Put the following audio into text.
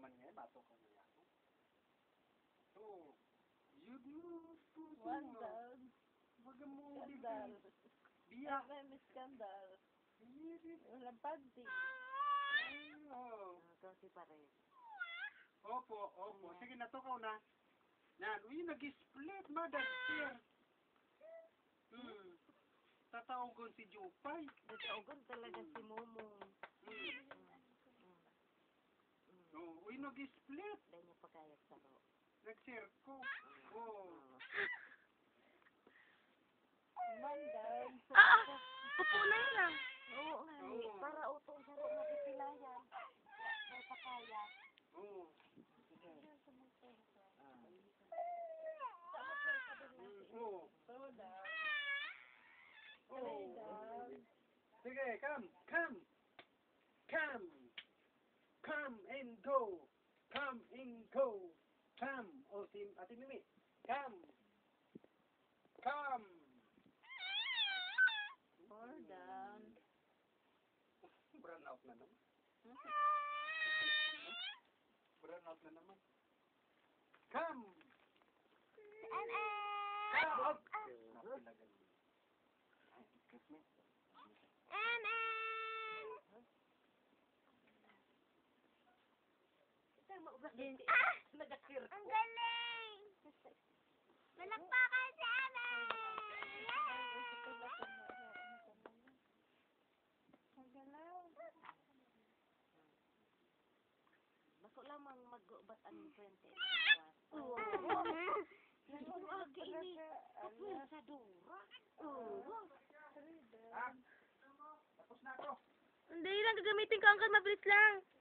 man ngayon, bato ka na yan. So, you do One down. Wag mo Skandal. biyak. May skandal. Walang panty. Oh. Kasi pa rin. Opo. Sige, natukaw na. Yan, uy, nag-split, mother dear. Tataugon si Jupay. Tataugon talaga si Momong. Oh, uy, nag-split. Dahil niya pagkayag sa ro. Nag-circo. Oh. Man down. Pupunay lang. Oo nga. Oo. Para utong sa ro napipilayan. Dahil pagkayag. Oh. Oh. Sige, come and go. Come and go. Come. Oh, si Ate Mimi. Come. More down. Brown out na naman. Brown out na naman. Come. Come out. Ang galing! Malakpakan sa amin! Bako lamang mag-ubat ang 20. Oo. Lagi ini. Kapul sa dura. Ah, tapos na ako. Hindi lang, gagamitin ko ang mabilis lang.